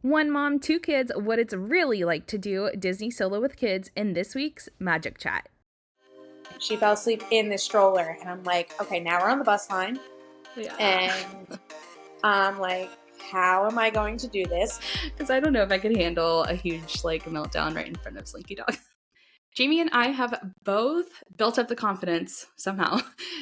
One Mom, Two Kids, what it's really like to do Disney solo with kids in this week's Magic Chat. She fell asleep in the stroller, and I'm like, okay, now we're on the bus line, Yeah. and I'm like, how am I going to do this? Because I don't know if I could handle a huge meltdown right in front of Slinky Dog. Jamie and I have both built up the confidence somehow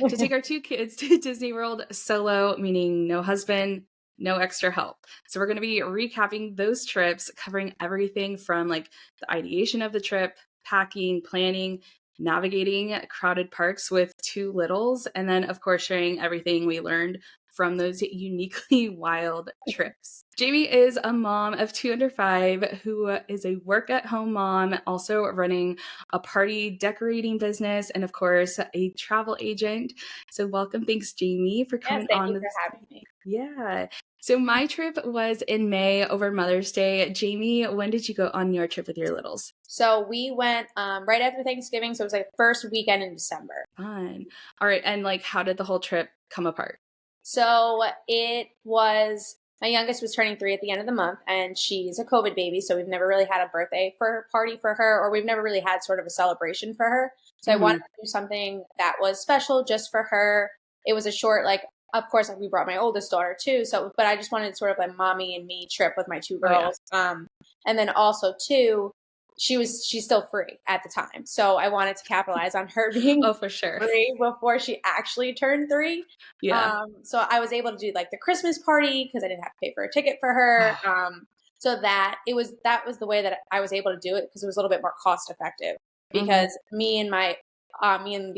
to take our two kids to Disney World solo, meaning no husband, no extra help. So we're going to be recapping those trips, covering everything from the ideation of the trip, packing, planning, navigating crowded parks with two littles, and then of course sharing everything we learned from those uniquely wild trips. Jamie is a mom of 2 under 5 who is a work-at-home mom, also running a party decorating business, and of course, a travel agent. So welcome. Thanks, Jamie, for coming on. Thank you for having me. Yeah. So my trip was in May over Mother's Day. Jamie, when did you go on your trip with your littles? So we went right after Thanksgiving, so it was like first weekend in December. Fun. All right, and how did the whole trip come apart? So it was, my youngest was turning 3 at the end of the month, and she's a COVID baby, so we've never really had a birthday party for her, or we've never really had sort of a celebration for her. So I wanted to do something that was special just for her. It was a short, of course, we brought my oldest daughter too, but I just wanted sort of mommy and me trip with my 2 girls. Oh, yeah. And then also too, she's still free at the time. So I wanted to capitalize on her being for sure free before she actually turned 3. Yeah. So I was able to do the Christmas party because I didn't have to pay for a ticket for her. So that was the way that I was able to do it, because it was a little bit more cost effective, because me and my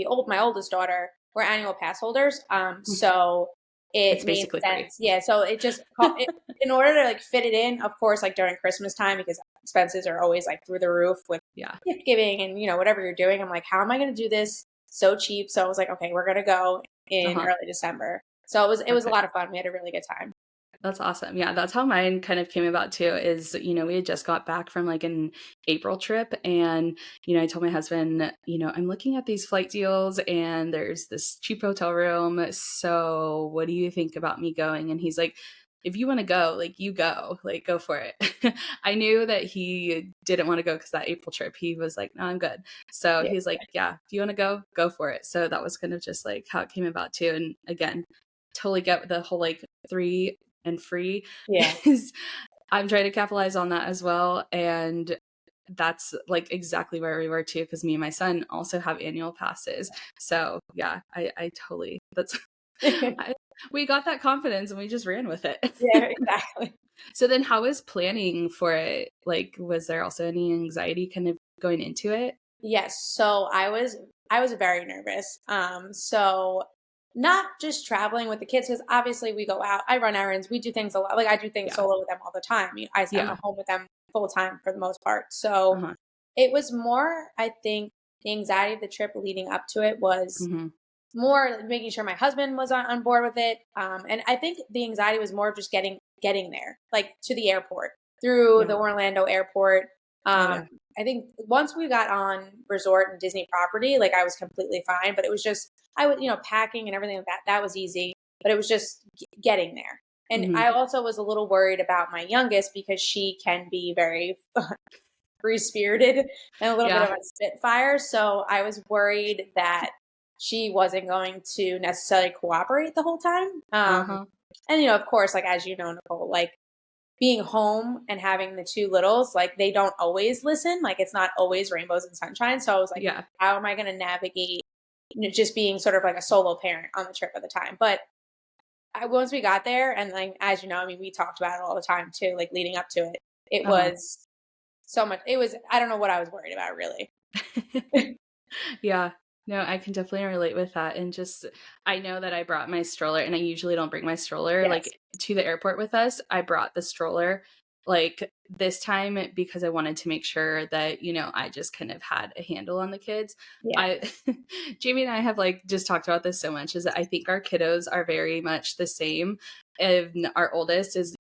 oldest daughter were annual pass holders. So it's basically free. Yeah. So it just, in order to fit it in, of course, during Christmas time, because expenses are always through the roof with gift giving and, whatever you're doing. I'm like, how am I going to do this so cheap? So I was like, okay, we're going to go in early December. So it was a lot of fun. We had a really good time. That's awesome. Yeah, that's how mine kind of came about too, is, we had just got back from an April trip, and, I told my husband, I'm looking at these flight deals and there's this cheap hotel room. So what do you think about me going? And he's like, if you want to go, you go, go for it. I knew that he didn't want to go because that April trip, he was like, no, I'm good. So he's like, yeah, if you want to go for it. So that was kind of just how it came about too. And again, totally get the whole 3 and free. Yeah. I'm trying to capitalize on that as well. And that's exactly where we were too, because me and my son also have annual passes. So yeah, I totally, that's, we got that confidence and we just ran with it. Yeah, exactly. So then how was planning for it? Was there also any anxiety kind of going into it? Yes. So I was very nervous. So not just traveling with the kids, because obviously we go out, I run errands, we do things a lot. I do things solo with them all the time. I'm at home with them full time for the most part. So it was more, I think, the anxiety of the trip leading up to it was more making sure my husband was on board with it. And I think the anxiety was more of just getting there, to the airport, through the Orlando airport. I think once we got on resort and Disney property, I was completely fine, but it was just, I would, packing and everything like that. That was easy, but it was just getting there. And I also was a little worried about my youngest, because she can be very free-spirited and a little bit of a spitfire. So I was worried that she wasn't going to necessarily cooperate the whole time. And, of course, as you know, Nicole, being home and having the 2 littles, they don't always listen. It's not always rainbows and sunshine. So I was like, how am I going to navigate just being sort of a solo parent on the trip at the time? But once we got there, and as you know, we talked about it all the time too, leading up to it, it was so much. It was, I don't know what I was worried about, really. Yeah. No, I can definitely relate with that. And just, I know that I brought my stroller, and I usually don't bring my stroller to the airport with us. I brought the stroller this time because I wanted to make sure that, I just kind of had a handle on the kids. Yeah. Jamie and I have just talked about this so much, is that I think our kiddos are very much the same. And our oldest is,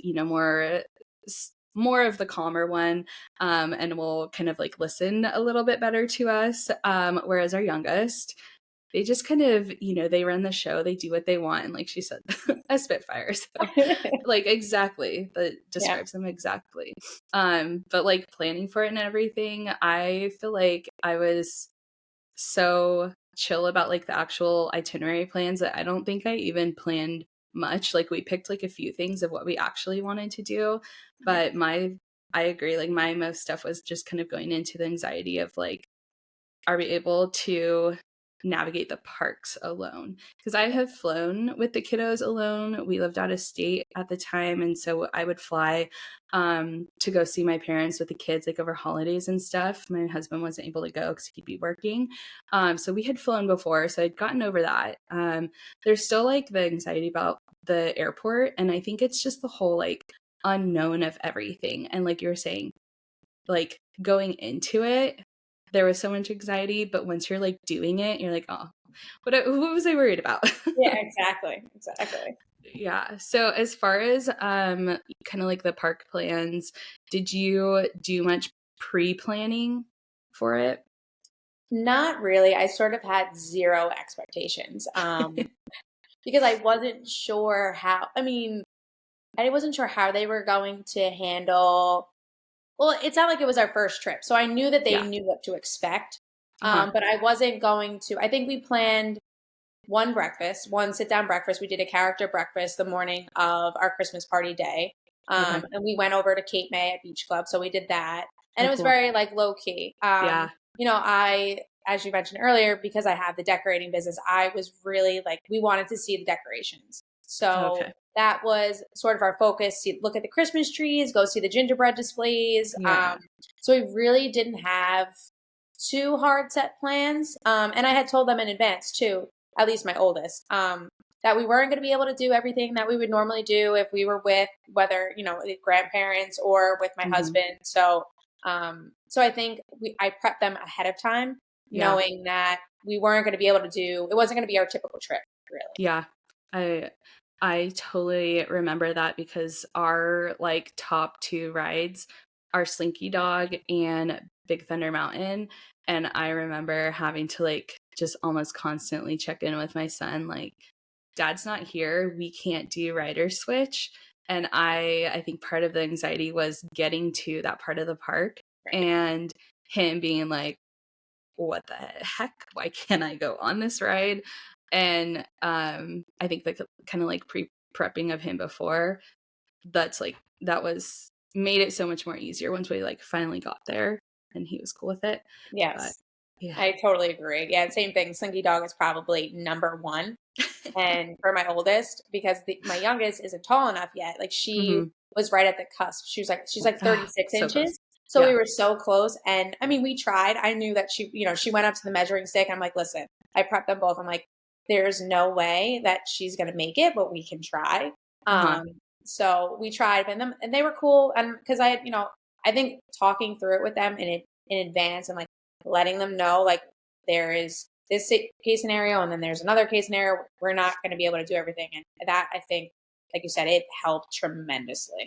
more of the calmer one, and will kind of listen a little bit better to us. Whereas our youngest they just kind of, they run the show, they do what they want. And like she said, a Spitfire. So like exactly, that Yeah. describes them exactly. But like planning for it and everything, I feel like I was so chill about like the actual itinerary plans that I don't think I even planned much. Like we picked like a few things of what we actually wanted to do, but I agree, like my most stuff was just kind of going into the anxiety of like, are we able to navigate the parks alone? Because I have flown with the kiddos alone. We lived out of state at the time, and so I would fly to go see my parents with the kids like over holidays and stuff. My husband wasn't able to go because he'd be working. So we had flown before, so I'd gotten over that. There's still like the anxiety about the airport, and I think it's just the whole like unknown of everything. And like you were saying, like going into it, there was so much anxiety, but once you're like doing it, you're like, oh, what was I worried about? Yeah, exactly. Yeah. So as far as kind of like the park plans, did you do much pre-planning for it? Not really. I sort of had zero expectations because I wasn't sure how, I wasn't sure how they were going to handle. Well, it's not like it was our first trip, so I knew that they Yeah. knew what to expect. Uh-huh. But I wasn't going to. I think we planned one sit-down breakfast. We did a character breakfast the morning of our Christmas party day, Okay. and we went over to Cape May at Beach Club. So we did that, and Oh, it was cool. very like low key. Yeah. As you mentioned earlier, because I have the decorating business, I was really like, we wanted to see the decorations. So Okay. that was sort of our focus. Look at the Christmas trees, go see the gingerbread displays. Yeah. So we really didn't have too hard set plans. And I had told them in advance too, at least my oldest, that we weren't going to be able to do everything that we would normally do if we were with whether, the grandparents or with my husband. So, so I think I prepped them ahead of time, knowing that we weren't going to be able to it wasn't going to be our typical trip, really. Yeah. I totally remember that because our like top two rides are Slinky Dog and Big Thunder Mountain. And I remember having to like just almost constantly check in with my son, like, Dad's not here. We can't do rider switch. And I think part of the anxiety was getting to that part of the park and him being like, what the heck? Why can't I go on this ride? And I think the kind of like prepping of him before, that was made it so much more easier once we like finally got there and he was cool with it. Yes. But, yeah. I totally agree. Yeah, same thing. Slinky Dog is probably number one. And for my oldest, because my youngest isn't tall enough yet, like she was right at the cusp. She's like 36 so inches. close. So we were so close. And we tried. I knew that she went up to the measuring stick. I'm like, listen, I prepped them both. I'm like, there's no way that she's going to make it, but we can try. So we tried and they were cool. And cause I think talking through it with them in advance and like letting them know, like there is this case scenario and then there's another case scenario. We're not going to be able to do everything. And that, I think, like you said, it helped tremendously.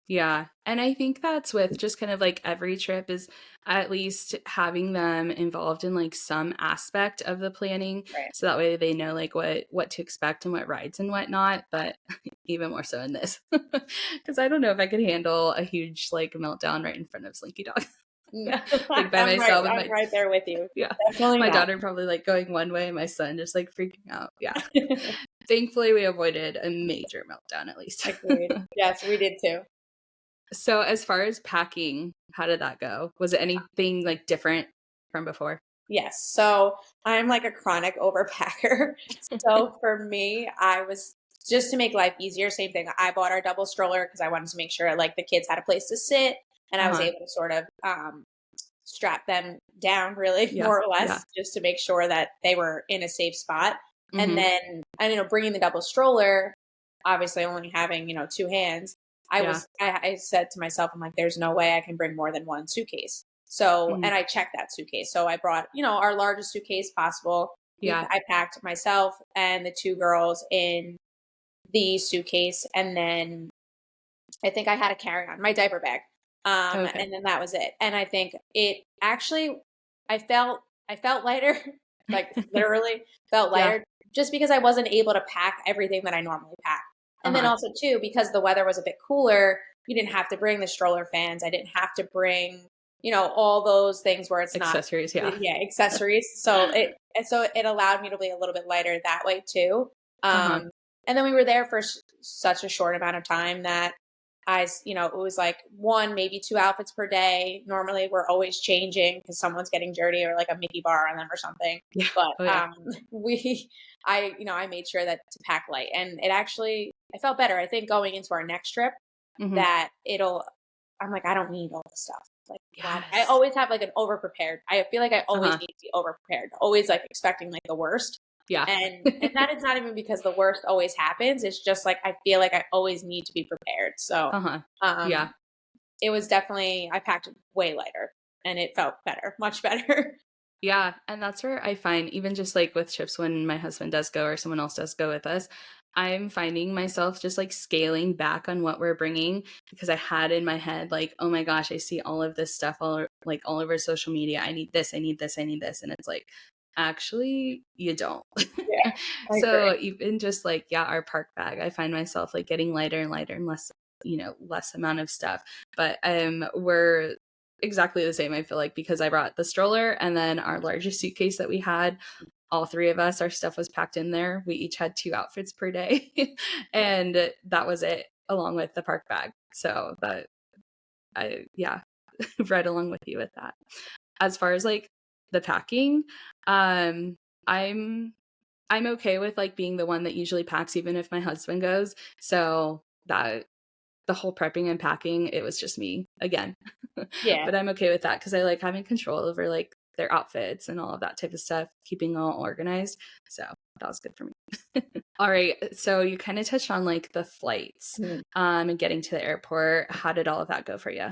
Yeah. And I think that's with just kind of like every trip is at least having them involved in like some aspect of the planning. Right. So that way they know like what to expect and what rides and whatnot. But even more so in this, because I don't know if I could handle a huge like meltdown right in front of Slinky Dog. Like by myself. I'm right there with you. Yeah. Definitely My not. daughter probably like going one way and my son just like freaking out. Yeah. Thankfully we avoided a major meltdown at least. Agreed. Yes, we did too. So as far as packing, how did that go? Was it anything like different from before? Yes. So I'm like a chronic overpacker. So for me, I was just to make life easier. Same thing. I bought our double stroller because I wanted to make sure like the kids had a place to sit and I was able to sort of strap them down really more or less just to make sure that they were in a safe spot. And then, bringing the double stroller, obviously only having, two hands, I said to myself, I'm like, there's no way I can bring more than one suitcase. So, and I checked that suitcase. So I brought, our largest suitcase possible. Yeah. I packed myself and the two girls in the suitcase. And then I think I had a carry-on, my diaper bag. And then that was it. And I think it actually, I felt lighter. like literally felt Yeah. lighter just because I wasn't able to pack everything that I normally pack. And then also too, because the weather was a bit cooler, you didn't have to bring the stroller fans. I didn't have to bring, all those things where it's not Accessories. Yeah. accessories. So it allowed me to be a little bit lighter that way too. And then we were there for such a short amount of time that it was like one, maybe two outfits per day. Normally we're always changing because someone's getting dirty or like a Mickey bar on them or something. Yeah. But Oh, yeah. I made sure that to pack light, and I felt better. I think going into our next trip that I'm like, I don't need all this stuff. Like, Yes. I always have like an over prepared. I feel like I always need to be over prepared, always like expecting like the worst. Yeah. And that is not even because the worst always happens. It's just like, I feel like I always need to be prepared. So, Yeah. it was definitely, I packed way lighter and it felt better, much better. Yeah. And that's where I find, even just like with trips when my husband does go or someone else does go with us, I'm finding myself just like scaling back on what we're bringing, because I had in my head, like, oh my gosh, I see all of this stuff all over social media. I need this, I need this, I need this. And it's like, actually, you don't. Yeah, I So agree. even just like, yeah, our park bag, I find myself like getting lighter and lighter and less, less amount of stuff. But we're exactly the same, I feel like, because I brought the stroller and then our largest suitcase that we had, all three of us, our stuff was packed in there. We each had 2 outfits per day. And that was it, along with the park bag. So that yeah, right along with you with that. As far as like the packing, I'm okay with like being the one that usually packs, even if my husband goes. So that the whole prepping and packing, it was just me again. Yeah. But I'm okay with that because I like having control over like their outfits and all of that type of stuff, keeping all organized. So that was good for me. All right. So you kind of touched on like the flights and getting to the airport. How did all of that go for you?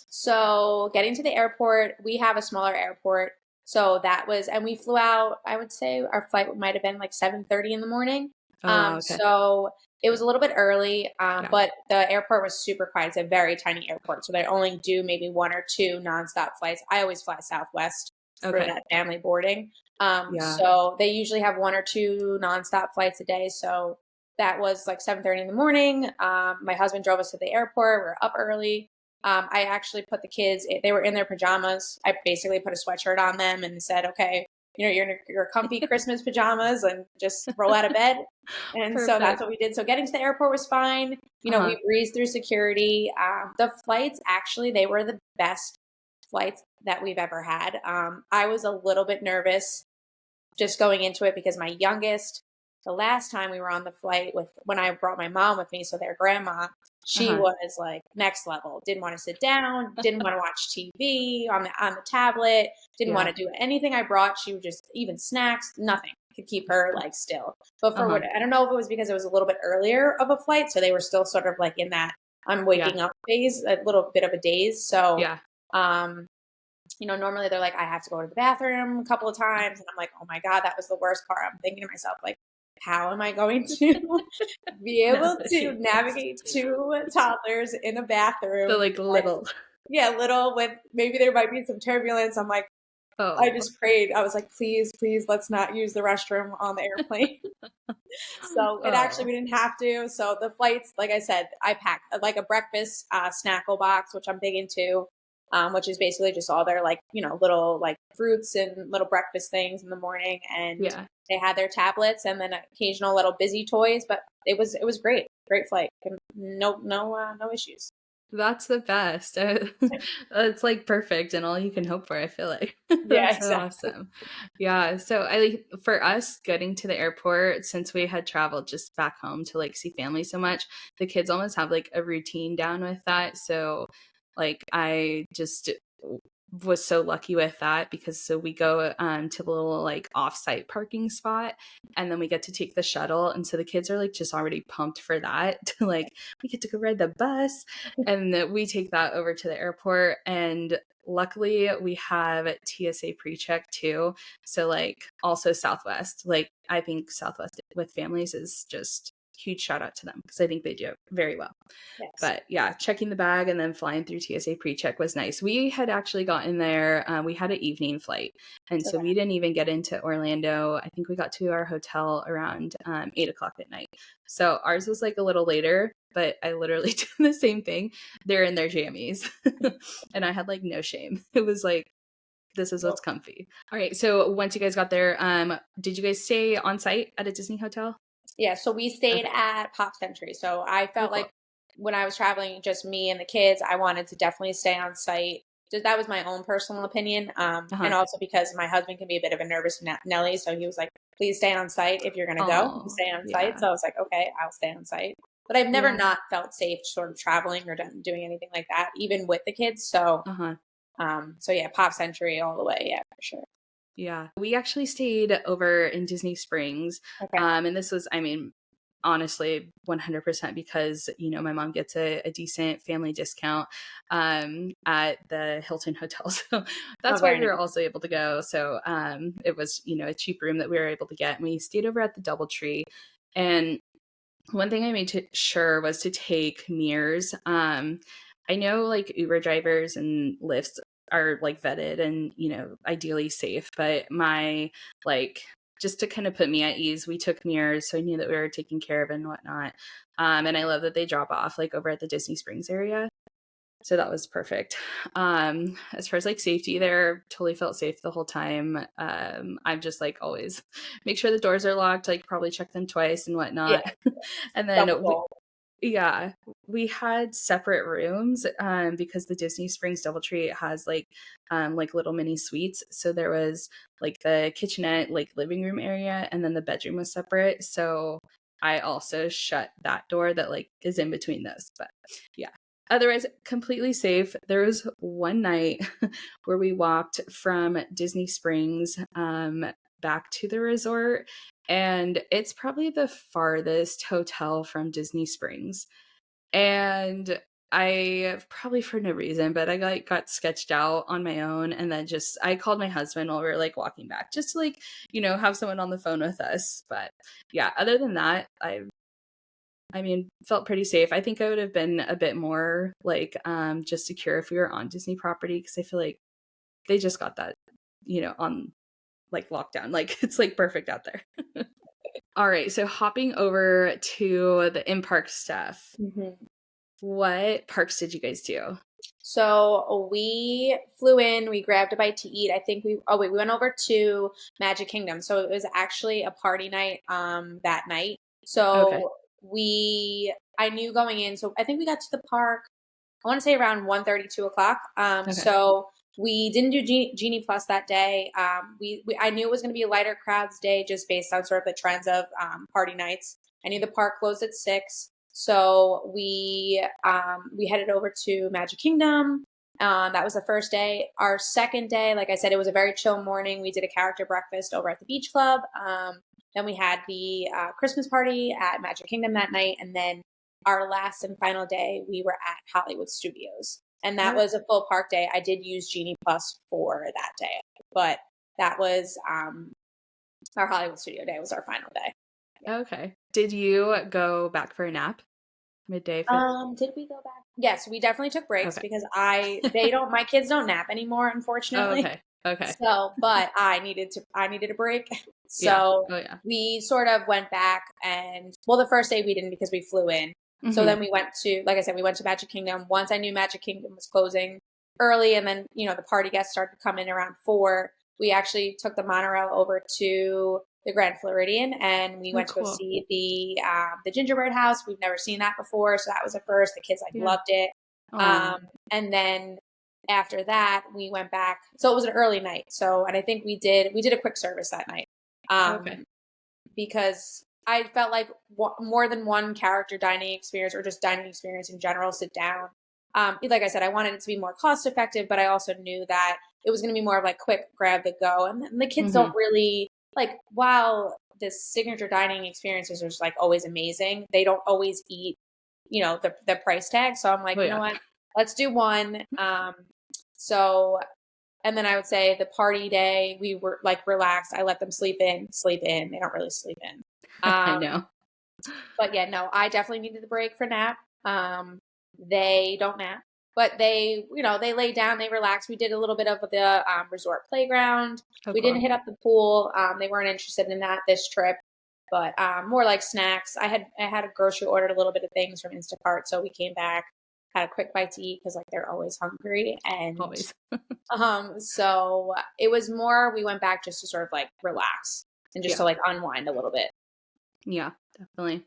So getting to the airport, we have a smaller airport. So and we flew out, I would say our flight might have been like 7:30 in the morning. Oh, wow, okay. So it was a little bit early, Yeah. but the airport was super quiet. It's a very tiny airport. So they only do maybe 1 or 2 nonstop flights. I always fly Southwest for that family boarding. So they usually have 1 or 2 nonstop flights a day. So that was like 7:30 in the morning. My husband drove us to the airport. We were up early. I actually put the kids, they were in their pajamas. I basically put a sweatshirt on them and said, okay, you're in your comfy Christmas pajamas and just roll out of bed. And so that's what we did. So getting to the airport was fine. We breezed through security. The flights, actually, they were the best flights that we've ever had. I was a little bit nervous just going into it because my youngest, the last time we were on the flight when I brought my mom with me, so their grandma, she was like next level. Didn't want to sit down, didn't want to watch TV on the tablet, didn't want to do anything I brought. She would just, even snacks, nothing could keep her like still. But I don't know if it was because it was a little bit earlier of a flight, so they were still sort of like in that I'm waking up phase, a little bit of a daze. So normally they're like, I have to go to the bathroom a couple of times. And I'm like, oh my God, that was the worst part. I'm thinking to myself, like, how am I going to be able to navigate 2 toddlers in a bathroom? So like little. Yeah, little, with maybe there might be some turbulence. I'm like, I just prayed. I was like, please, let's not use the restroom on the airplane. So we didn't have to. So the flights, like I said, I packed like a breakfast snackle box, which I'm big into. Which is basically just all their like, little like fruits and little breakfast things in the morning. And they had their tablets and then occasional little busy toys, but it was great. Great flight. No issues. That's the best. It's like perfect and all you can hope for, I feel like. Yeah, That's so awesome. Yeah. So for us getting to the airport, since we had traveled just back home to like see family so much, the kids almost have like a routine down with that. So like I just was so lucky with that because so we go to the little like off-site parking spot and then we get to take the shuttle, and so the kids are like just already pumped for that to like we get to go ride the bus and we take that over to the airport. And luckily we have TSA PreCheck too, so like also Southwest, like I think Southwest with families is just huge shout out to them because I think they do it very well. Yes. But yeah, checking the bag and then flying through TSA PreCheck was nice. We had actually gotten there. We had an evening flight. And so we didn't even get into Orlando. I think we got to our hotel around 8 o'clock at night. So ours was like a little later, but I literally did the same thing. They're in their jammies. And I had like no shame. It was like, this is what's comfy. All right. So once you guys got there, did you guys stay on site at a Disney hotel? Yeah. So we stayed at Pop Century. So I felt like when I was traveling, just me and the kids, I wanted to definitely stay on site. Just that was my own personal opinion. And also because my husband can be a bit of a nervous Nelly. So he was like, please stay on site. If you're going to go, stay on site. So I was like, okay, I'll stay on site. But I've never not felt safe sort of traveling or doing anything like that, even with the kids. So, so yeah, Pop Century all the way. Yeah, for sure. Yeah. We actually stayed over in Disney Springs. And this was, I mean, honestly, 100% because, you know, my mom gets a decent family discount at the Hilton Hotel. So that's why we were also able to go. So it was, you know, a cheap room that we were able to get. And we stayed over at the DoubleTree. And one thing I made sure was to take mirrors. I know like Uber drivers and Lyfts are like vetted and, you know, ideally safe, but my like just to kind of put me at ease, we took mirrors so I knew that we were taken care of and whatnot. And I love that they drop off like over at the Disney Springs area. So that was perfect. As far as like safety there, totally felt safe the whole time. I'm just like always make sure the doors are locked, like probably check them twice and whatnot. And then we had separate rooms because the Disney Springs DoubleTree has like little mini suites. So there was like the kitchenette, like living room area, and then the bedroom was separate. So I also shut that door that like is in between those. But yeah. Otherwise, completely safe. There was one night where we walked from Disney Springs back to the resort, and it's probably the farthest hotel from Disney Springs. And I probably for no reason, but I got sketched out on my own, and then I called my husband while we were like walking back, just to like, you know, have someone on the phone with us. But yeah, other than that, I mean, felt pretty safe. I think I would have been a bit more like just secure if we were on Disney property, because I feel like they just got that, you know, on like lockdown. Like it's like perfect out there. All right. So hopping over to the in-park stuff. What parks did you guys do? So we flew in, we grabbed a bite to eat. I think we went over to Magic Kingdom. So it was actually a party night that night. So I knew going in. So I think we got to the park, I want to say around 1:30, 2 o'clock. So we didn't do Genie Plus that day. I knew it was going to be a lighter crowds day just based on sort of the trends of party nights. I knew the park closed at 6. So we headed over to Magic Kingdom. That was the first day. Our second day, like I said, it was a very chill morning. We did a character breakfast over at the beach club. Then we had the Christmas party at Magic Kingdom that night. And then our last and final day, we were at Hollywood Studios. And that was a full park day. I did use Genie Plus for that day. But that was our Hollywood Studio day was our final day. Okay. Did you go back for a nap? Midday? Did we go back? Yes, we definitely took breaks because my kids don't nap anymore, unfortunately. Okay. So, but I needed a break. So we sort of went back the first day we didn't because we flew in. So then we went to, like I said, we went to Magic Kingdom. Once I knew Magic Kingdom was closing early and then, you know, the party guests started to come in around 4, we actually took the monorail over to the Grand Floridian and we went to go see the gingerbread house. We've never seen that before. So that was a first. The kids loved it. And then after that we went back. So it was an early night. And I think we did a quick service that night. Because I felt like more than one character dining experience or just dining experience in general, sit down. Like I said, I wanted it to be more cost effective, but I also knew that it was going to be more of like quick grab the go. And the kids don't really like, while the signature dining experiences are just like always amazing, they don't always eat, you know, the price tag. So I'm like, you know what, let's do one. And then I would say the party day, we were like relaxed. I let them sleep in. They don't really sleep in. I know. But yeah, no, I definitely needed the break for nap. They don't nap, but they, they lay down, they relax. We did a little bit of the resort playground. Oh, We didn't cool. hit up the pool. They weren't interested in that this trip, but more like snacks. I had a grocery ordered a little bit of things from Instacart, so we came back, had a quick bite to eat because like they're always hungry, and Always. so it was more we went back just to sort of like relax and just Yeah. to like unwind a little bit. Yeah, definitely.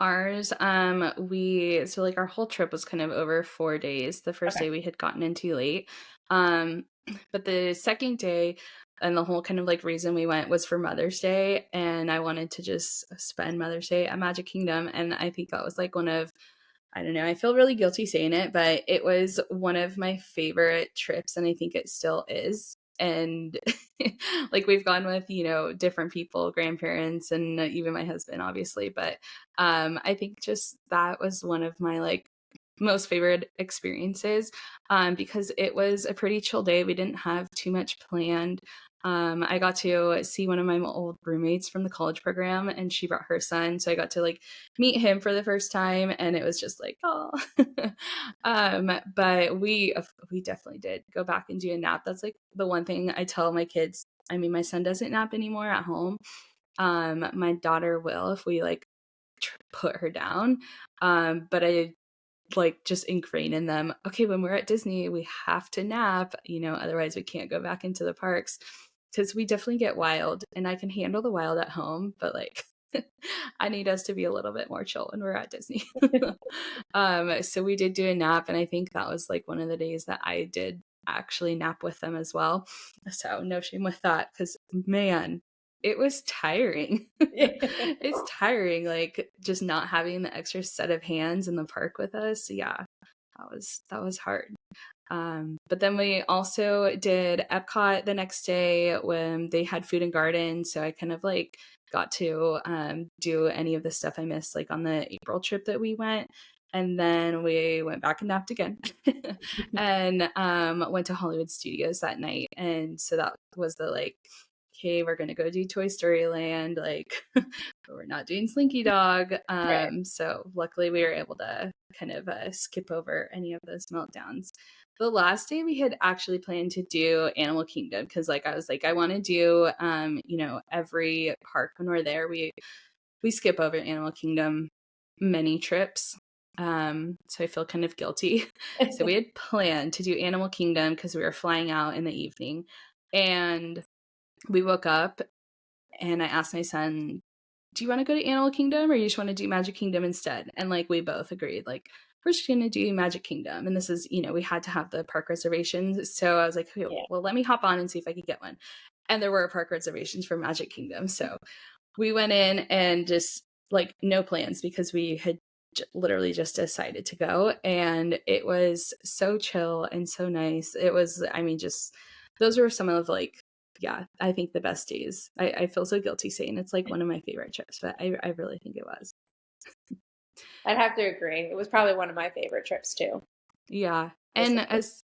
Ours, so like our whole trip was kind of over 4 days. The first Okay. day we had gotten in too late. Um, but the second day and the whole kind of like reason we went was for Mother's Day. And I wanted to just spend Mother's Day at Magic Kingdom. And I think that was like I don't know, I feel really guilty saying it, but it was one of my favorite trips. And I think it still is. And like we've gone with, different people, grandparents, and even my husband, obviously. But I think just that was one of my like most favorite experiences because it was a pretty chill day. We didn't have too much planned. I got to see one of my old roommates from the college program, and she brought her son, so I got to like meet him for the first time, and it was just like, oh. But we definitely did go back and do a nap. That's like the one thing I tell my kids. I mean, my son doesn't nap anymore at home. My daughter will if we like put her down. But I like just ingrain in them, okay, when we're at Disney, we have to nap, otherwise we can't go back into the parks because we definitely get wild, and I can handle the wild at home, but like I need us to be a little bit more chill when we're at Disney. So we did do a nap, and I think that was like one of the days that I did actually nap with them as well. So no shame with that, because man, it was tiring. It's tiring, like just not having the extra set of hands in the park with us. Yeah, that was hard. But then we also did Epcot the next day when they had food and garden. So I kind of like got to do any of the stuff I missed like on the April trip that we went. And then we went back and napped again and went to Hollywood Studios that night. And so that was the like, okay, we're gonna go do Toy Story Land, like we're not doing Slinky Dog. Right. So luckily we were able to kind of skip over any of those meltdowns. The last day we had actually planned to do Animal Kingdom because like I was like, I want to do every park when we're there. We skip over Animal Kingdom many trips. So I feel kind of guilty. So we had planned to do Animal Kingdom because we were flying out in the evening. And we woke up and I asked my son, do you want to go to Animal Kingdom or you just want to do Magic Kingdom instead? And like we both agreed, like we're just going to do Magic Kingdom. And this is, we had to have the park reservations. So I was like, okay, Yeah. well, let me hop on and see if I could get one. And there were park reservations for Magic Kingdom. So we went in and just like no plans because we had literally just decided to go. And it was so chill and so nice. It was, I mean, just those were some of like, yeah, I think the best days. I feel so guilty saying it's like one of my favorite trips, but I really think it was. I'd have to agree. It was probably one of my favorite trips too. Yeah. And as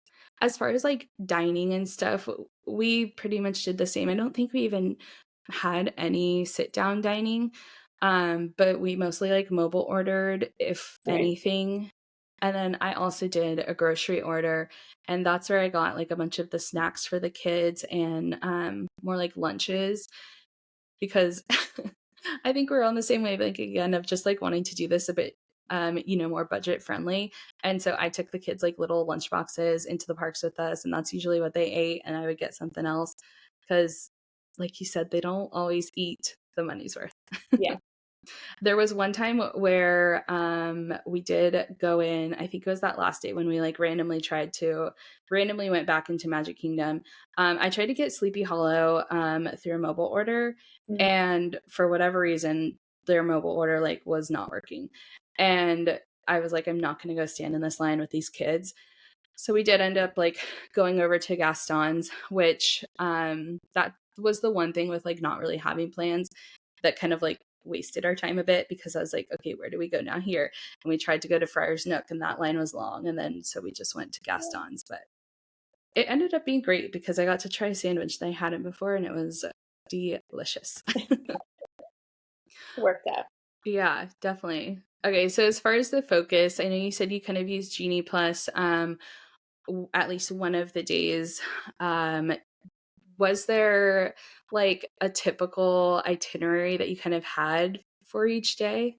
far as like dining and stuff, we pretty much did the same. I don't think we even had any sit down dining. But we mostly like mobile ordered if Right. anything. And then I also did a grocery order, and that's where I got like a bunch of the snacks for the kids and more like lunches because I think we're on the same wavelength again of just like wanting to do this a bit more budget friendly. And so I took the kids like little lunch boxes into the parks with us, and that's usually what they ate, and I would get something else because like you said, they don't always eat the money's worth. Yeah. There was one time where we did go in, I think it was that last day when we like randomly went back into Magic Kingdom. I tried to get Sleepy Hollow through a mobile order, and for whatever reason, their mobile order like was not working. And I was like, I'm not going to go stand in this line with these kids. So we did end up like going over to Gaston's, which that was the one thing with like not really having plans that kind of like wasted our time a bit because I was like, okay, where do we go now here? And we tried to go to Friar's Nook and that line was long. And then so we just went to Gaston's, but it ended up being great because I got to try a sandwich that I hadn't before and it was delicious. Worked out. Yeah, definitely. Okay, so as far as the focus, I know you said you kind of use Genie Plus at least one of the days. Um, was there like a typical itinerary that you kind of had for each day?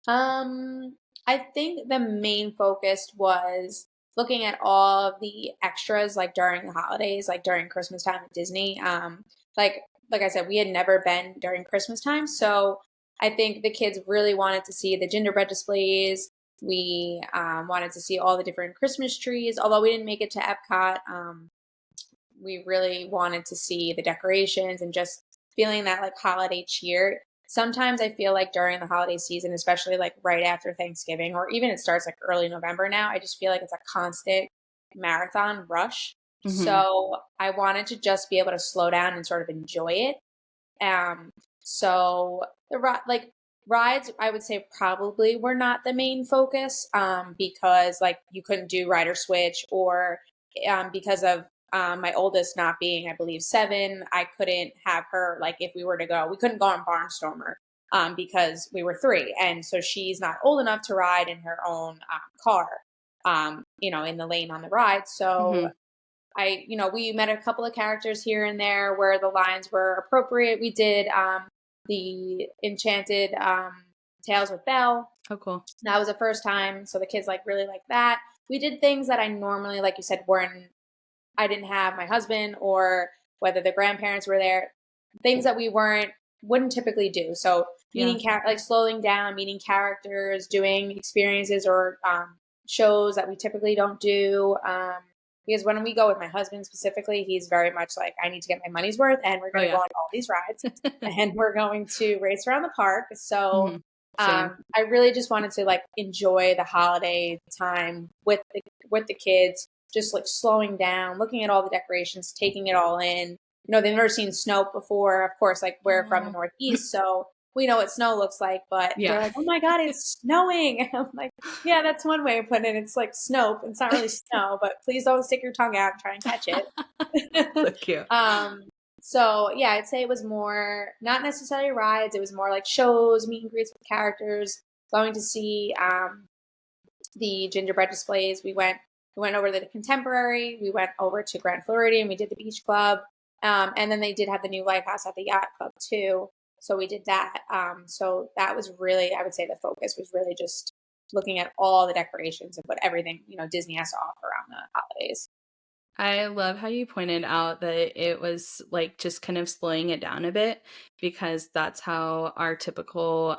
Um, I think the main focus was looking at all of the extras like during the holidays, like during Christmas time at Disney. Like like I said, we had never been during Christmas time, so I think the kids really wanted to see the gingerbread displays. We wanted to see all the different Christmas trees. Although we didn't make it to Epcot, we really wanted to see the decorations and just feeling that like holiday cheer. Sometimes I feel like during the holiday season, especially like right after Thanksgiving, or even it starts like early November now, I just feel like it's a constant marathon rush. Mm-hmm. So I wanted to just be able to slow down and sort of enjoy it. Um, so like rides, I would say probably were not the main focus, because like you couldn't do ride or switch, or because of my oldest not being, I believe, 7, I couldn't have her like if we were to go, we couldn't go on Barnstormer because we were 3, and so she's not old enough to ride in her own car, in the lane on the ride. So Mm-hmm. we met a couple of characters here and there where the lines were appropriate. We did the Enchanted Tales with Belle. Oh, cool. That was the first time, so the kids like really like that. We did things that I normally, like you said, weren't. I didn't have my husband or whether the grandparents were there. Things that we wouldn't typically do. So Yeah. like slowing down, meeting characters, doing experiences or shows that we typically don't do. Because when we go with my husband specifically, he's very much like, I need to get my money's worth, and we're Oh, going to go yeah. on all these rides, and we're going to race around the park. So Mm-hmm. Same. I really just wanted to like enjoy the holiday time with the kids, just like slowing down, looking at all the decorations, taking it all in. They've never seen snow before. Of course, like we're from the Oh. Northeast, so we know what snow looks like, but they're Yeah. like, "Oh my God, it's snowing." I'm like, yeah, that's one way of putting it. It's like snow. It's not really snow, but please don't stick your tongue out and try and catch So it. cute. um, so yeah, I'd say it was more not necessarily rides. It was more like shows, meet and greets with characters, going to see the gingerbread displays. We went over to the Contemporary. We went over to Grand Floridian. We did the Beach Club, and then they did have the new lighthouse at the Yacht Club too. So we did that. So that was really, I would say, the focus was really just looking at all the decorations and what everything Disney has to offer around the holidays. I love how you pointed out that it was like just kind of slowing it down a bit, because that's how our typical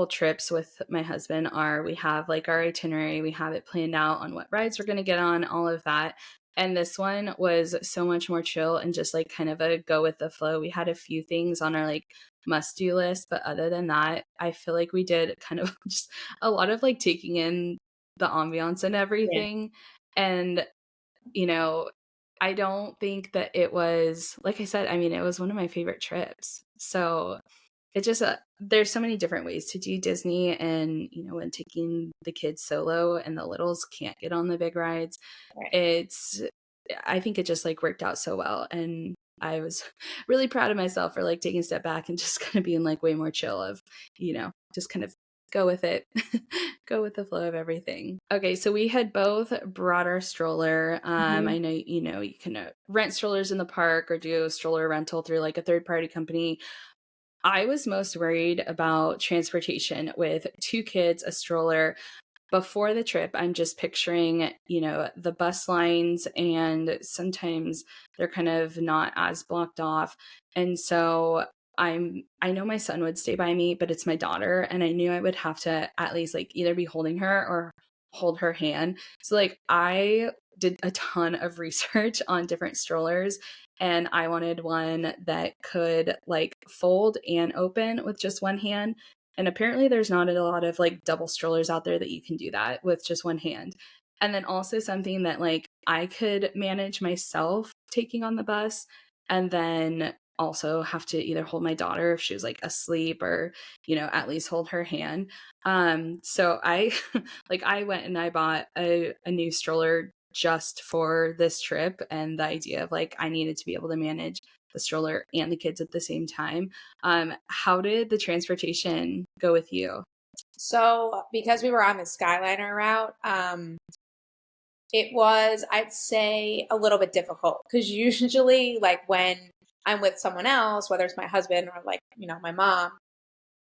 trips with my husband are. We have like our itinerary, we have it planned out on what rides we're going to get on, all of that. And this one was so much more chill and just like kind of a go with the flow. We had a few things on our like must do list, but other than that, I feel like we did kind of just a lot of like taking in the ambiance and Yeah. everything. And you know, I don't think that it was, like I said, I mean, it was one of my favorite trips. So it just, there's so many different ways to do Disney. And, when taking the kids solo and the littles can't get on the big rides, Right. it's, I think it just like worked out so well. And I was really proud of myself for like taking a step back and just kind of being like way more chill of, just kind of go with it, go with the flow of everything. Okay, so we had both brought our stroller. Mhm. I know, you can rent strollers in the park or do a stroller rental through like a third party company. I was most worried about transportation with 2 kids, a stroller. Before the trip, I'm just picturing, the bus lines, and sometimes they're kind of not as blocked off. And so I know my son would stay by me, but it's my daughter, and I knew I would have to at least like either be holding her or hold her hand. So like I did a ton of research on different strollers, and I wanted one that could like fold and open with just one hand. And apparently there's not a lot of like double strollers out there that you can do that with just one hand. And then also something that like I could manage myself taking on the bus, and then also have to either hold my daughter if she was like asleep, or, at least hold her hand. So I like I went and I bought a new stroller just for this trip and the idea of like I needed to be able to manage the stroller and the kids at the same time. How did the transportation go with you? So because we were on the Skyliner route, it was, I'd say, a little bit difficult because usually, like when I'm with someone else, whether it's my husband or like, my mom,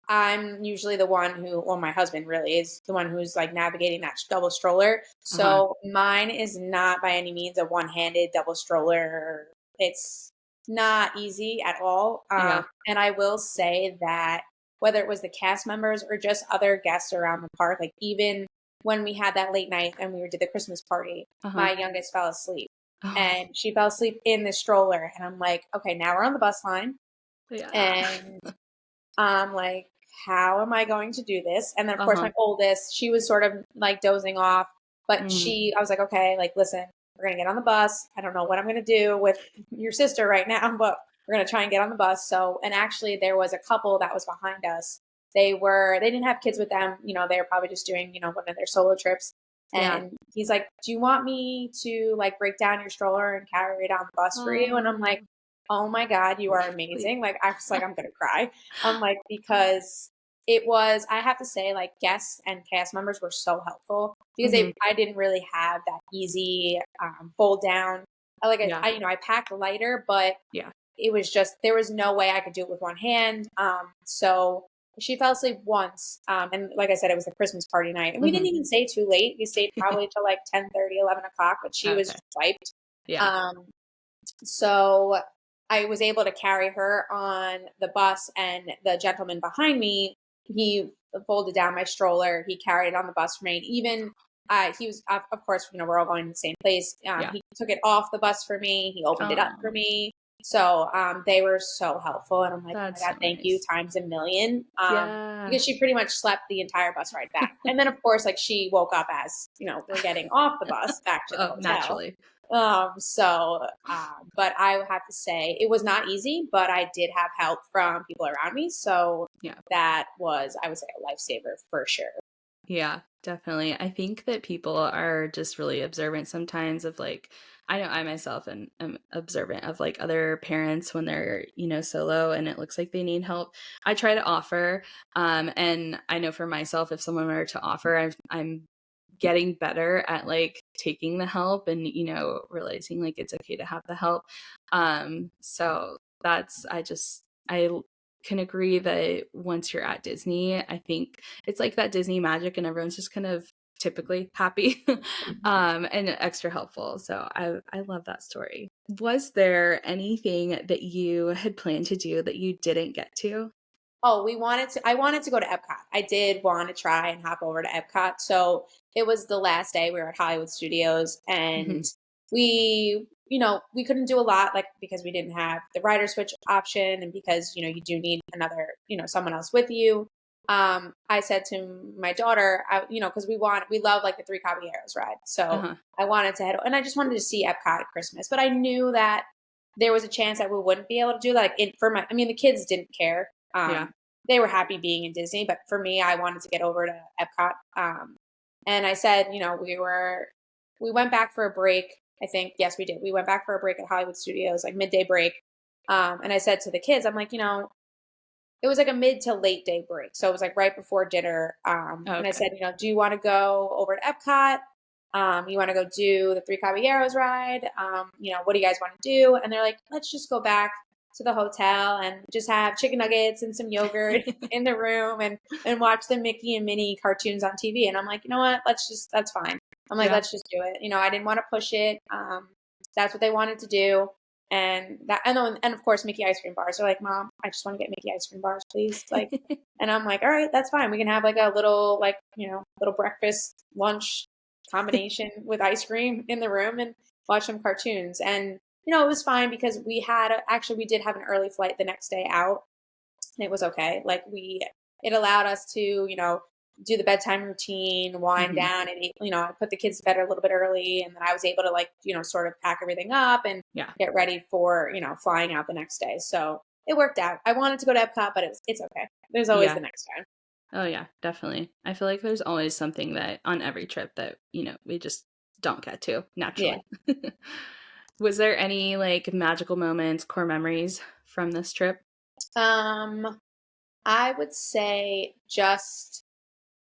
I'm usually the one who, or my husband really is the one who's like navigating that double stroller. Uh-huh. So mine is not by any means a one-handed double stroller. It's not easy at all. Yeah. And I will say that whether it was the cast members or just other guests around the park, like even when we had that late night and we did the Christmas party, Uh-huh. my youngest fell asleep Oh, and she fell asleep in the stroller. And I'm like, okay, now we're on the bus line. yeah. And I'm like, how am I going to do this? And then, of course, Uh-huh. my oldest, she was sort of like dozing off, but Mm. I was like, okay, like, listen, we're going to get on the bus. I don't know what I'm going to do with your sister right now, but we're going to try and get on the bus. So, and actually, there was a couple that was behind us. They didn't have kids with them. They were probably just doing, one of their solo trips. Yeah. And he's like, do you want me to like break down your stroller and carry it on the bus for you? And I'm like, Oh, oh my God, you are please. amazing. Like, I was like, I'm going to cry. I'm like, because I have to say, like, guests and cast members were so helpful because Hmm. I didn't really have that easy fold down. Yeah. I packed lighter, but Yeah. it was just, there was no way I could do it with one hand. So she fell asleep once. And like I said, it was the Christmas party night. And we didn't Hmm. even stay too late. We stayed probably till like 10:30, 11 o'clock, but she was Okay. just wiped. Yeah. Um, so I was able to carry her on the bus, and the gentleman behind me, he folded down my stroller. He carried it on the bus for me. And even he was, of course, we're all going to the same place. Yeah. He took it off the bus for me. He opened it up for Oh, me. So they were so helpful. And I'm like, oh my that's God, so thank you nice. times a million. Yeah. Because she pretty much slept the entire bus ride back. And then, of course, like she woke up as, we're getting off the bus back to the Oh, hotel. naturally. But I have to say it was not easy, but I did have help from people around me. So Yeah. that was, I would say, a lifesaver for sure. Yeah, definitely. I think that people are just really observant sometimes of like, I know I myself am observant of like other parents when they're, solo and it looks like they need help. I try to offer. And I know for myself, if someone were to offer, I'm getting better at like taking the help and, realizing like it's okay to have the help. So I can agree that once you're at Disney, I think it's like that Disney magic and everyone's just kind of typically happy and extra helpful. So I love that story. Was there anything that you had planned to do that you didn't get to? Oh, I wanted to go to Epcot. I did want to try and hop over to Epcot. So it was the last day we were at Hollywood Studios, and Hmm. we couldn't do a lot, like, because we didn't have the rider switch option, and because, you do need another, someone else with you. I said to my daughter, cause we love like the Three Caballeros ride. So Uh-huh. I wanted to and I just wanted to see Epcot at Christmas, but I knew that there was a chance that we wouldn't be able to do that. The kids didn't care. Yeah. They were happy being in Disney, but for me, I wanted to get over to Epcot. And I said, we went back for a break. I think, yes, we did. We went back for a break at Hollywood Studios, like midday break. And I said to the kids, I'm like, it was like a mid to late day break. So it was like right before dinner. And I Okay. said, do you want to go over to Epcot? You want to go do the Three Caballeros ride? What do you guys want to do? And they're like, let's just go back to the hotel and just have chicken nuggets and some yogurt in the room and watch the Mickey and Minnie cartoons on TV. And I'm like, you know what? That's fine. I'm like, Yeah. let's just do it. I didn't want to push it. That's what they wanted to do. And of course, Mickey ice cream bars. They're like, Mom, I just want to get Mickey ice cream bars, please. Like, and I'm like, all right, that's fine. We can have like a little, like, little breakfast, lunch combination with ice cream in the room and watch some cartoons. And, it was fine because we did have an early flight the next day out. And it was okay. Like it allowed us to, do the bedtime routine, wind Hmm. down, and I put the kids to bed a little bit early, and then I was able to like, sort of pack everything up and Yeah. get ready for, flying out the next day. So it worked out. I wanted to go to Epcot, but it's okay. There's always Yeah. the next time. Oh yeah, definitely. I feel like there's always something that on every trip that, we just don't get to Yeah. naturally. Was there any like magical moments, core memories from this trip? I would say just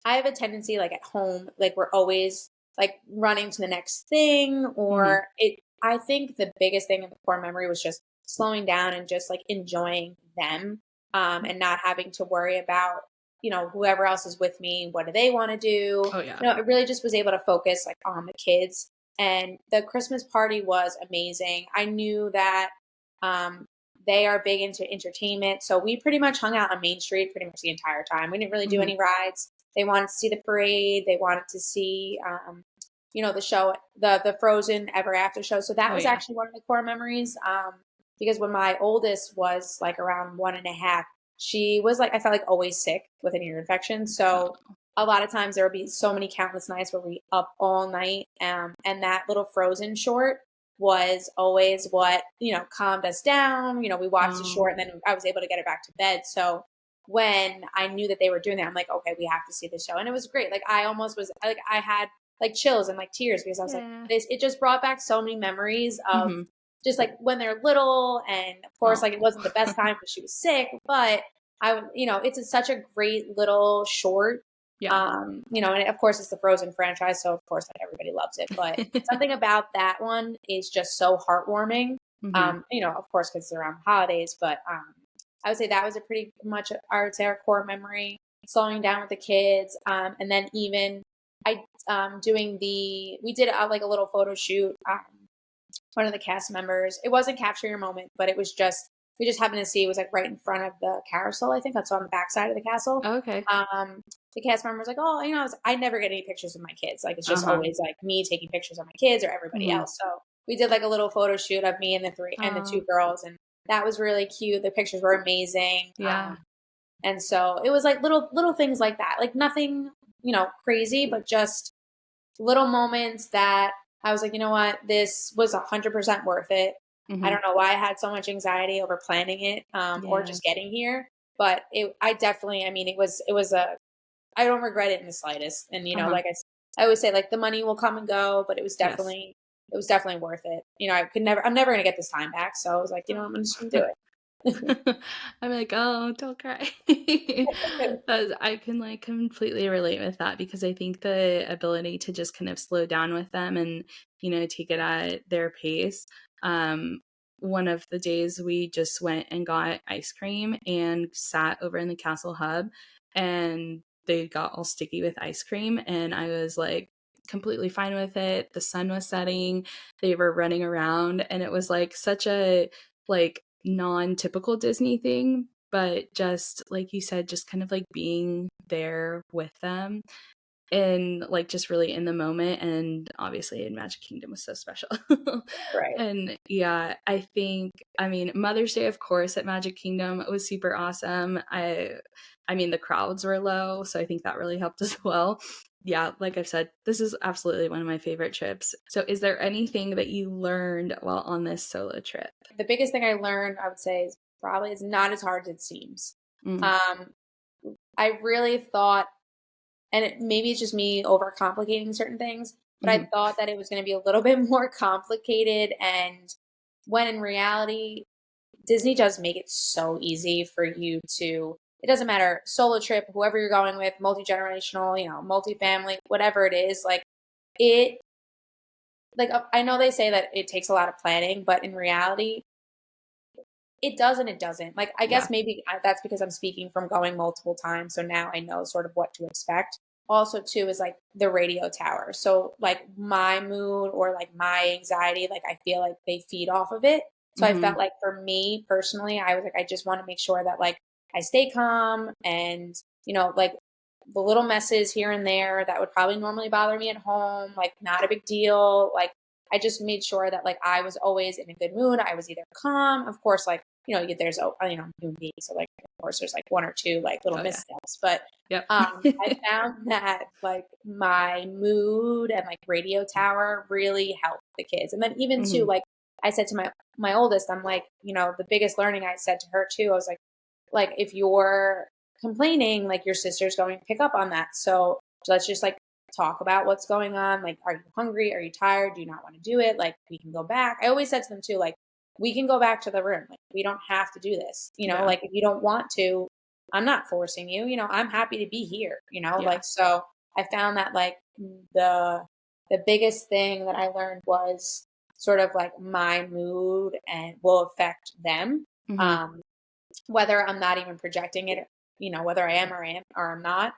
I have a tendency like at home, like we're always like running to the next thing Hmm. or it I think the biggest thing in the core memory was just slowing down and just like enjoying them and not having to worry about, whoever else is with me, what do they want to do? Oh yeah. I really just was able to focus like on the kids and the Christmas party was amazing. I knew that um they are big into entertainment. So we pretty much hung out on Main Street pretty much the entire time. We didn't really do Hmm. any rides. They wanted to see the parade. They wanted to see, the show, the Frozen Ever After show. So that Oh was yeah. actually one of the core memories. Because when my oldest was like around 1.5, she was like I felt like always sick with an ear infection. So Oh. a lot of times there would be so many countless nights where we up all night. And that little Frozen short was always what calmed us down. We watched the Oh. short, and then I was able to get her back to bed. So when I knew that they were doing that, I'm like, okay, we have to see the show. And it was great. Like I almost was like I had like chills and like tears because I was like, Yeah. this it just brought back so many memories of Hmm. just like when they're little. And of course, like it Oh. wasn't the best time because she was sick, but it's such a great little short. Yeah. And of course it's the Frozen franchise, so of course like everybody loves it. But something about that one is just so heartwarming. Hmm. Of course because it's around holidays, but I would say that was a pretty much, I would say, our core memory, slowing down with the kids. And then even I we did like a little photo shoot. One of the cast members, it wasn't capture your moment, but it was just, we just happened to see it was like right in front of the carousel. I think that's on the backside of the castle. Okay. The cast member was like, oh, I never get any pictures of my kids. Like it's just Uh-huh. always like me taking pictures of my kids or everybody Hmm. else. So we did like a little photo shoot of me and the two Oh. girls, and that was really cute. The pictures were amazing. Yeah. And so it was like little things like that, like nothing, crazy, but just little moments that I was like, you know what, this was 100% worth it. I Hmm. don't know why I had so much anxiety over planning it, or Yeah. just getting here, but I definitely, I mean, I don't regret it in the slightest. And Uh-huh. like I always say, like the money will come and go, but Yes. it was definitely worth it. I'm never gonna get this time back, so I was like, I'm just gonna do it. I'm like, oh, don't cry. I can like completely relate with that because I think the ability to just kind of slow down with them and, take it at their pace. Um, one of the days we just went and got ice cream and sat over in the Castle Hub and they got all sticky with ice cream. And I was like, completely fine with it. The sun was setting, they were running around, and it was like such a like non-typical Disney thing, but just like you said, just kind of like being there with them and like just really in the moment. And obviously in Magic Kingdom was so special. Right. And yeah, I mean Mother's Day of course at Magic Kingdom was super awesome. I mean the crowds were low, so I think that really helped as well. Yeah, like I've said, this is absolutely one of my favorite trips. So is there anything that you learned while on this solo trip? The biggest thing I learned, I would say, is probably it's not as hard as it seems. Mm, Um, I really thought, and maybe it's just me overcomplicating certain things, but I mhm, thought that it was going to be a little bit more complicated. And when in reality, Disney does make it so easy for you to, it doesn't matter, solo trip, whoever you're going with, multi-generational, multi-family, whatever it is, like it, like I know they say that it takes a lot of planning, but in reality, it does and it doesn't. Like, I yeah. guess maybe that's because I'm speaking from going multiple times. So now I know sort of what to expect. Also, too, is like the radio tower. So, like, my mood or like my anxiety, like, I feel like they feed off of it. So I Mhm, felt like for me personally, I was like, I just want to make sure that like I stay calm and, like the little messes here and there that would probably normally bother me at home, like, not a big deal. Like, I just made sure that like I was always in a good mood. I was either calm, of course, like there's human beings, so like of course there's like one or two like little oh, yeah. missteps, but Yep. I found that like my mood and like radio tower really helped the kids, and then even too Mhm, like I said to my oldest, I'm like the biggest learning I said to her too, I was like if you're complaining, like your sister's going to pick up on that, so let's just like talk about what's going on. Like, are you hungry? Are you tired? Do you not want to do it? Like, we can go back. I always said to them too, like, we can go back to the room. Like, we don't have to do this. Yeah. Like, if you don't want to, I'm not forcing you. I'm happy to be here, Yeah. like, so I found that like the biggest thing that I learned was sort of like my mood and will affect them. Whether I'm not even projecting it, whether I am or I'm not,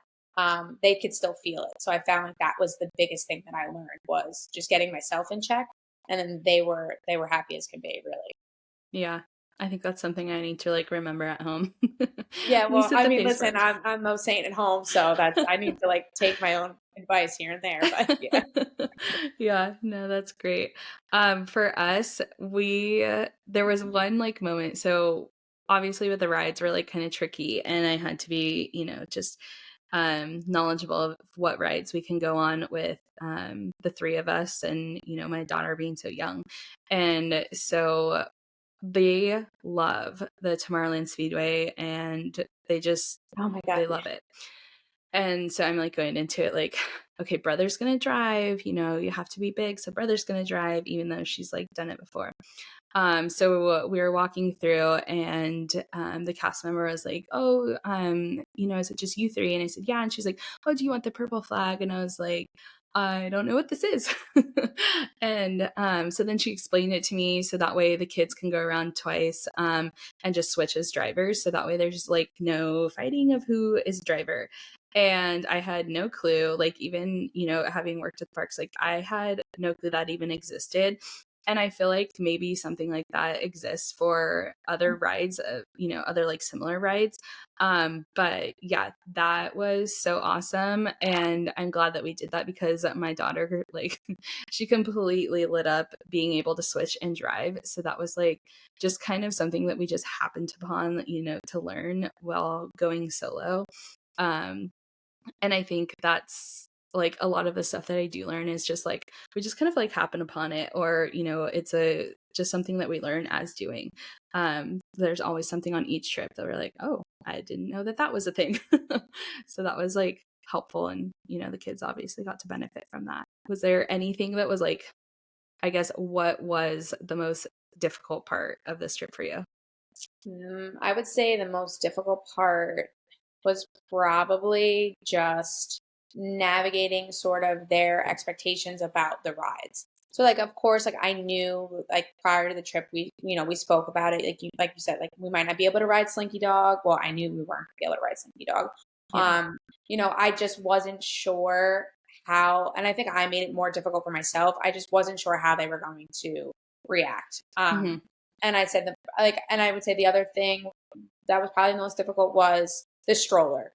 they could still feel it. So I found like that was the biggest thing that I learned was just getting myself in check. And then they were happy as can be, really. Yeah. I think that's something I need to like remember at home. Yeah, At well, least at I the mean, pace listen, work. I'm no saint at home, so I need to like take my own advice here and there, but yeah. Yeah, no, that's great. For us, there was one like moment. So obviously with the rides were like kind of tricky, and I had to be, just knowledgeable of what rides we can go on with the three of us, and my daughter being so young. And so they love the Tomorrowland Speedway, and Oh my God. they love it. And so I'm like going into it like, okay, brother's gonna drive, you have to be big, so brother's gonna drive, even though she's like done it before. So we were walking through, and the cast member was like, "Oh, is it just you three?" And I said, "Yeah." And she's like, "Oh, do you want the purple flag?" And I was like, "I don't know what this is." And so then she explained it to me, so that way the kids can go around twice and just switch as drivers, so that way there's like no fighting of who is driver. And I had no clue, like, even having worked at parks, like I had no clue that even existed. And I feel like maybe something like that exists for other rides, other like similar rides. But yeah, that was so awesome. And I'm glad that we did that, because my daughter, like, she completely lit up being able to switch and drive. So that was like just kind of something that we just happened upon, to learn while going solo. And I think that's like a lot of the stuff that I do learn is just like we just kind of like happen upon it, or it's just something that we learn as doing. There's always something on each trip that we're like, oh, I didn't know that was a thing. So that was like helpful, and the kids obviously got to benefit from that. Was there anything that was like, I guess, what was the most difficult part of this trip for you? I would say the most difficult part was probably just navigating sort of their expectations about the rides. So like of course like I knew like prior to the trip we spoke about it, like you said, like we might not be able to ride Slinky Dog. Well, I knew we weren't gonna be able to ride Slinky Dog. Yeah. I just wasn't sure how, and I think I made it more difficult for myself. I just wasn't sure how they were going to react. Mm-hmm. And I said and I would say the other thing that was probably the most difficult was the stroller.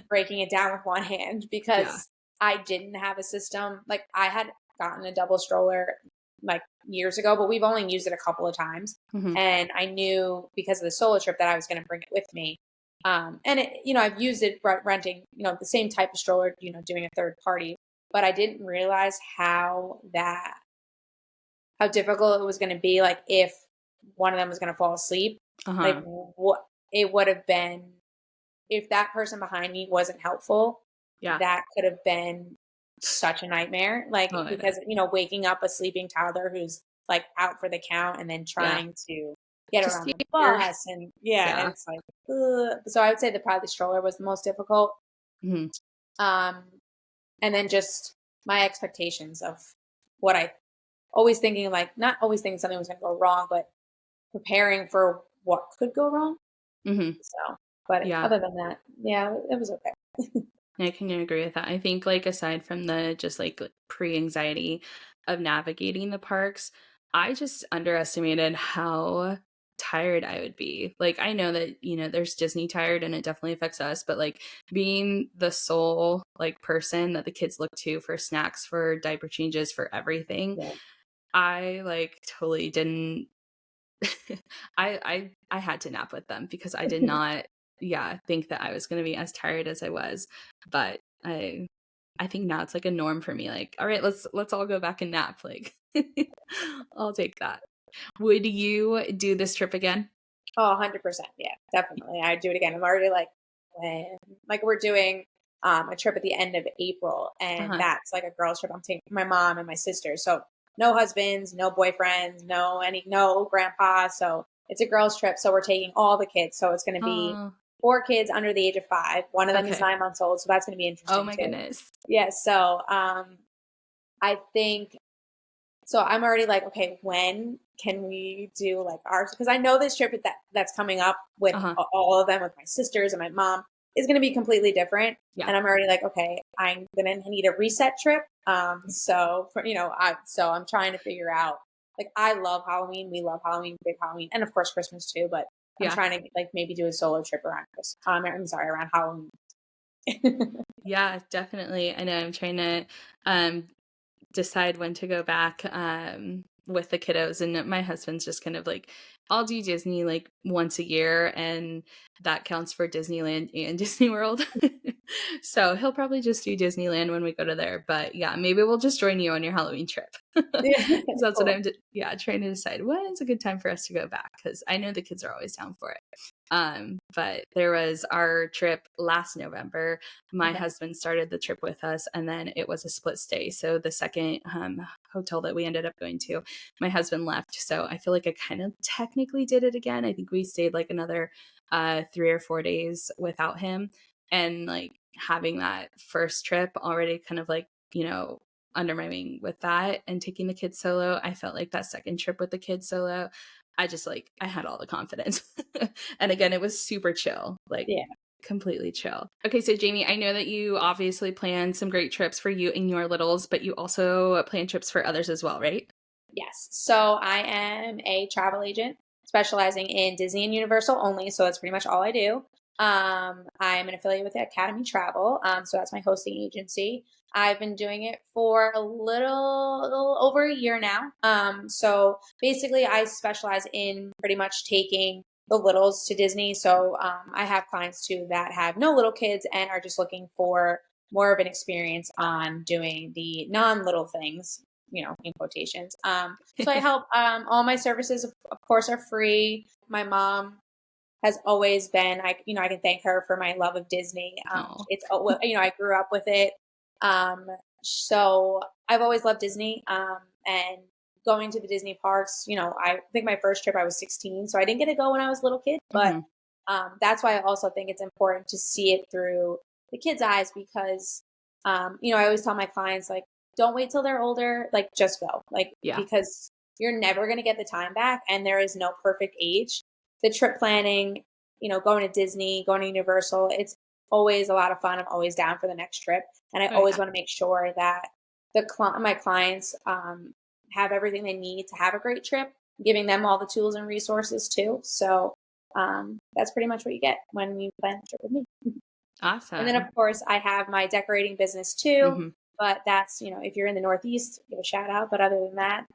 Breaking it down with one hand, because I didn't have a system. Like I had gotten a double stroller like years ago, but we've only used it a couple of times. Mm-hmm. And I knew because of the solo trip that I was going to bring it with me. And it, I've used it renting, the same type of stroller, doing a third party, but I didn't realize how difficult it was going to be. Like if one of them was going to fall asleep, like what it would have been if that person behind me wasn't helpful. Yeah. That could have been such a nightmare. Like, because, waking up a sleeping toddler who's like out for the count and then trying to get Just around the bus. And and it's like, ugh. So I would say probably the stroller was the most difficult. Mm-hmm. And then just my expectations of what I always thinking, like not always thinking something was going to go wrong, but preparing for what could go wrong. Mm-hmm. So, but other than that, yeah, it was okay. I can agree with that. I think like aside from the just like pre-anxiety of navigating the parks, I just underestimated how tired I would be. Like I know that, there's Disney tired and it definitely affects us, but like being the sole like person that the kids look to for snacks, for diaper changes, for everything, I like totally didn't I had to nap with them because I did not think that I was going to be as tired as I was. But I think now it's like a norm for me, like, all right, let's all go back and nap, like I'll take that. Would you do this trip again? Oh, 100%. Yeah, definitely. I'd do it again. I'm already like, when, like we're doing, a trip at the end of April, and Uh-huh. that's like a girls trip. I'm taking my mom and my sister. So no husbands, no boyfriends, no grandpa. So it's a girls trip. So we're taking all the kids. So it's going to be Oh, 4 kids under the age of 5. One of them is okay. 9 months old. So that's going to be Oh interesting my too. goodness. Yeah. So I think so. I'm already like, okay, when can we do like ours? Because I know this trip that's coming up with Uh-huh. all of them, with my sisters and my mom, is going to be completely different. Yeah. And I'm already like, okay, I'm going to need a reset trip. So for, I'm trying to figure out, like, I love Halloween. We love Halloween, big Halloween, and of course Christmas too. But I'm Yeah. trying to like maybe do a solo trip around around Halloween. Yeah, definitely. I know I'm trying to um decide when to go back with the kiddos, and my husband's just kind of like, I'll do Disney like once a year, and that counts for Disneyland and Disney World. So he'll probably just do Disneyland when we go to there, but yeah, maybe we'll just join you on your Halloween trip. Yeah, Because that's what cool. yeah, trying to decide when's a good time for us to go back, because I know the kids are always down for it. But there was our trip last November. My Okay. husband started the trip with us, and then it was a split stay. So the second hotel that we ended up going to, my husband left. So I feel like I kind of technically did it again. I think we stayed like another 3 or 4 days without him. And like having that first trip already kind of like, under my wing with that and taking the kids solo, I felt like that second trip with the kids solo, I had all the confidence. And again, it was super chill, like Yeah. completely chill. Okay, so Jamie, I know that you obviously plan some great trips for you and your littles, but you also plan trips for others as well, right? Yes. So I am a travel agent specializing in Disney and Universal only. So that's pretty much all I do. I'm an affiliate with Academy Travel. So that's my hosting agency. I've been doing it for a little over a year now. So basically, I specialize in pretty much taking the littles to Disney. So I have clients too that have no little kids and are just looking for more of an experience on doing the non-little things, in quotations. So I help, all my services, of course, are free. My mom has always been, I can thank her for my love of Disney. Oh, I grew up with it. Um, so I've always loved Disney. And going to the Disney parks, I think my first trip I was 16, so I didn't get to go when I was a little kid, but hmm, that's why I also think it's important to see it through the kids' eyes because, I always tell my clients, like, don't wait till they're older, like, just go, like, yeah. because you're never going to get the time back and there is no perfect age. The trip planning, going to Disney, going to Universal, it's always a lot of fun. I'm always down for the next trip. And I Oh always yeah. want to make sure that my clients have everything they need to have a great trip, giving them all the tools and resources too. So that's pretty much what you get when you plan a trip with me. And then, of Awesome. course, I have my decorating business too. Hmm. But that's, if you're in the Northeast, give a shout out. But other than that,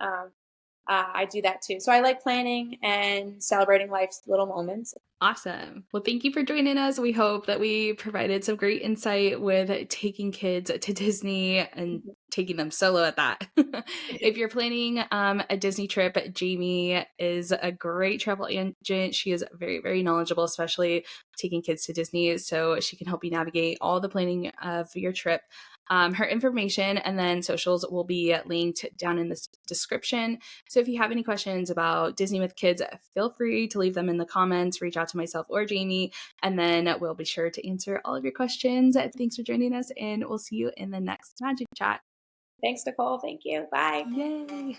I do that too. So I like planning and celebrating life's little moments. Awesome. Well, thank you for joining us. We hope that we provided some great insight with taking kids to Disney and taking them solo at that. If you're planning a Disney trip, Jamie is a great travel agent. She is very, very knowledgeable, especially taking kids to Disney. So she can help you navigate all the planning of your trip. Her information and then socials will be linked down in the description. So if you have any questions about Disney with kids, feel free to leave them in the comments, reach out to myself or Jamie, and then we'll be sure to answer all of your questions. Thanks for joining us, and we'll see you in the next Magic Chat. Thanks, Nicole. Thank you. Bye. Yay!